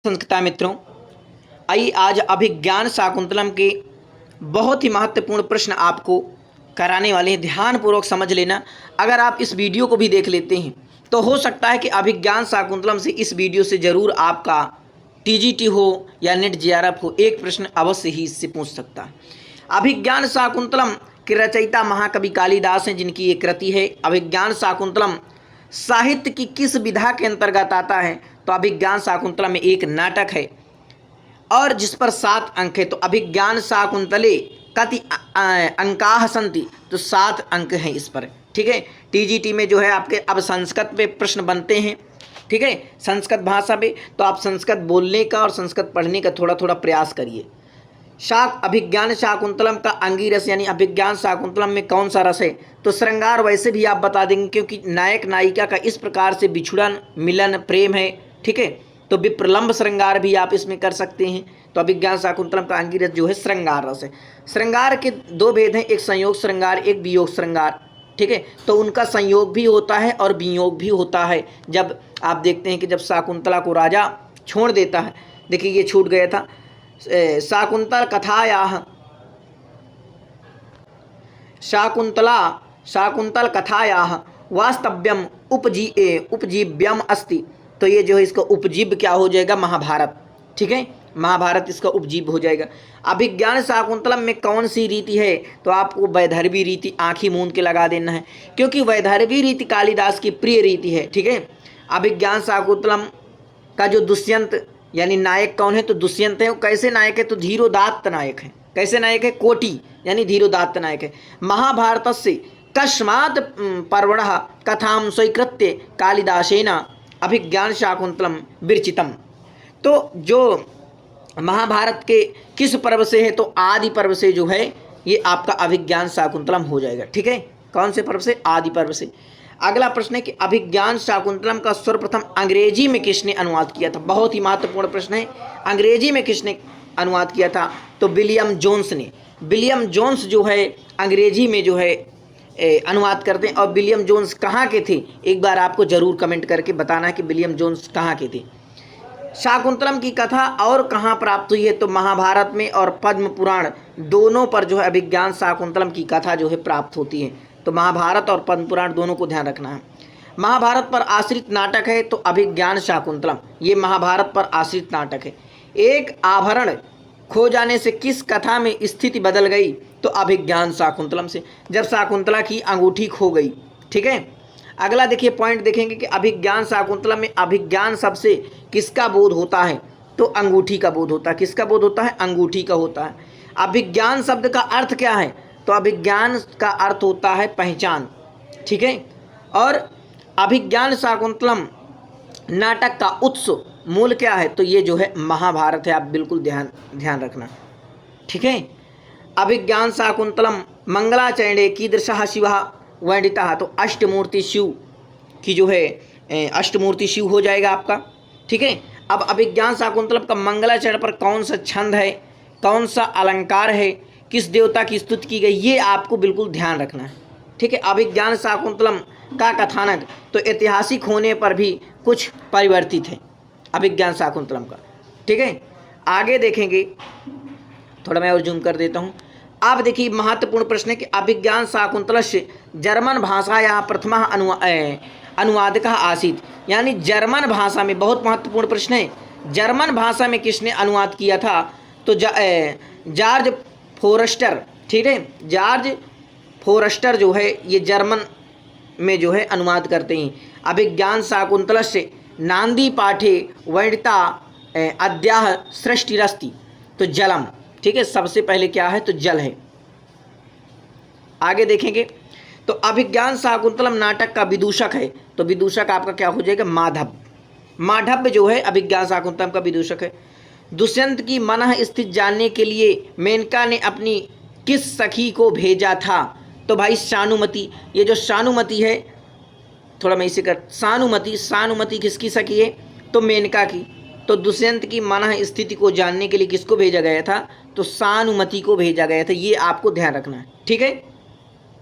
संस्कृता मित्रों, आइए आज अभिज्ञान शाकुंतलम के बहुत ही महत्वपूर्ण प्रश्न आपको कराने वाले हैं। ध्यानपूर्वक समझ लेना। अगर आप इस वीडियो को भी देख लेते हैं तो हो सकता है कि अभिज्ञान शाकुंतलम से इस वीडियो से ज़रूर आपका टीजीटी हो या नेट जेआरएफ हो, एक प्रश्न अवश्य ही इससे पूछ सकता है। अभिज्ञान शाकुंतलम के रचयिता महाकवि कालिदास हैं, जिनकी ये कृति है। अभिज्ञान शाकुंतलम साहित्य की किस विधा के अंतर्गत आता है? तो अभिज्ञान शाकुंतलम में एक नाटक है और जिस पर 7 अंक है। तो अभिज्ञान शाकुंतले कति अंकाः सन्ति, तो 7 अंक हैं इस पर। ठीक है, टीजीटी में जो है आपके अब संस्कृत पे प्रश्न बनते हैं। ठीक है, संस्कृत भाषा पे, तो आप संस्कृत बोलने का और संस्कृत पढ़ने का थोड़ा थोड़ा प्रयास करिए। अभिज्ञान शाकुंतलम का अंगीरस यानी अभिज्ञान शाकुंतलम में कौन सा रस है? तो श्रृंगार वैसे भी आप बता देंगे, क्योंकि नायक नायिका का इस प्रकार से बिछुड़न मिलन प्रेम है। ठीक है, तो विप्रलंब श्रृंगार भी आप इसमें कर सकते हैं। तो अभिज्ञान शाकुंतलम का अंगीरस जो है श्रृंगार रस है। श्रृंगार के 2 भेद हैं, एक संयोग श्रृंगार, एक वियोग श्रृंगार। ठीक है, तो उनका संयोग भी होता है और वियोग भी होता है। जब आप देखते हैं कि जब शाकुंतला को राजा छोड़ देता है, देखिए ये छूट गया था, शाकुंतल कथायाः वास्तव्यम उपजीव्यम अस्ति। तो ये जो है इसका उपजीव क्या हो जाएगा? महाभारत। ठीक है, महाभारत इसका उपजीव हो जाएगा। अभिज्ञान शाकुंतलम में कौन सी रीति है? तो आपको वैदर्भी रीति आँखी मूंद के लगा देना है, क्योंकि वैदर्भी रीति कालिदास की प्रिय रीति है। ठीक है, अभिज्ञान शाकुंतलम का जो दुष्यंत यानी नायक कौन है? तो दुष्यंत है। वो कैसे नायक है? तो धीरोदात्त नायक है। कैसे नायक है? कोटि यानी धीरोदात्त नायक है। महाभारत से कस्मात् पर्वण कथां स्वीकृत्य कालिदासेन अभिज्ञान शाकुंतलम विरचितम। तो जो महाभारत के किस पर्व से है? तो आदि पर्व से जो है ये आपका अभिज्ञान शाकुंतलम हो जाएगा। ठीक है, कौन से पर्व से? आदि पर्व से। अगला प्रश्न है कि अभिज्ञान शाकुंतलम का सर्वप्रथम अंग्रेजी में किसने अनुवाद किया था? बहुत ही महत्वपूर्ण प्रश्न है। अंग्रेजी में किसने अनुवाद किया था? तो विलियम जोन्स ने। विलियम जोन्स जो है अंग्रेजी में जो है अनुवाद करते हैं। और विलियम जोन्स कहाँ के थे? एक बार आपको जरूर कमेंट करके बताना है कि विलियम जोन्स कहाँ के थे। शाकुंतलम की कथा और कहाँ प्राप्त हुई है? तो महाभारत में और पद्म पुराण दोनों पर जो है अभिज्ञान शाकुंतलम की कथा जो है प्राप्त होती है। तो महाभारत और पद्म पुराण दोनों को ध्यान रखना है। महाभारत पर आश्रित नाटक है तो अभिज्ञान शाकुंतलम, ये महाभारत पर आश्रित नाटक है। एक आभरण खो जाने से किस कथा में स्थिति बदल गई? तो अभिज्ञान शाकुंतलम से, जब शाकुंतला की अंगूठी खो गई। ठीक है, अगला देखिए पॉइंट देखेंगे कि अभिज्ञान शाकुंतलम में अभिज्ञान शब्द से किसका बोध होता है? तो अंगूठी का बोध होता है। किसका बोध होता है? अंगूठी का होता है। अभिज्ञान शब्द का अर्थ क्या है? तो अभिज्ञान का अर्थ होता है पहचान। ठीक है, और अभिज्ञान शाकुंतलम नाटक का उत्स मूल क्या है? तो ये जो है महाभारत है। आप बिल्कुल ध्यान रखना। ठीक है, अभिज्ञान शाकुंतलम मंगलाचरणे कीदृशः शिवः वर्णितः। तो अष्टमूर्ति शिव की जो है अष्टमूर्ति शिव हो जाएगा आपका। ठीक है, अब अभिज्ञान शाकुंतलम का मंगलाचरण पर कौन सा छंद है, कौन सा अलंकार है, किस देवता की स्तुति की गई, ये आपको बिल्कुल ध्यान रखना है। ठीक है, अभिज्ञान शाकुंतलम का कथानक तो ऐतिहासिक होने पर भी कुछ परिवर्तित है अभिज्ञान शाकुंतलम का। ठीक है, आगे देखेंगे, थोड़ा मैं और जूम कर देता हूँ। अब देखिए महत्वपूर्ण प्रश्न है कि अभिज्ञान शाकुंतलस्य जर्मन भाषायाः प्रथमः अनुवादकः आसीत्। यानी जर्मन भाषा में, बहुत महत्वपूर्ण प्रश्न है, जर्मन भाषा में किसने अनुवाद किया था? तो जॉर्ज फोरस्टर। ठीक है, जॉर्ज फोरस्टर जो है ये जर्मन में जो है अनुवाद करते हैं। अभिज्ञान शाकुंतलस्य नांदी पाठे वर्णिता अद्याह सृष्टिरस्ति। तो जलम। ठीक है, सबसे पहले क्या है? तो जल है। आगे देखेंगे तो अभिज्ञान शाकुंतलम नाटक का विदूषक है। तो विदूषक आपका क्या हो जाएगा? माधव। माधव जो है अभिज्ञान शाकुंतलम का विदूषक है। दुष्यंत की मनः स्थिति जानने के लिए मेनका ने अपनी किस सखी को भेजा था? तो भाई शानुमति। ये जो शानुमति है, थोड़ा मैं इसे कर, सानुमति किसकी सखी है? तो मेनका की। तो दुष्यंत की मनः स्थिति को जानने के लिए किसको भेजा गया था? तो सानुमति को भेजा गया था। ये आपको ध्यान रखना है। ठीक है।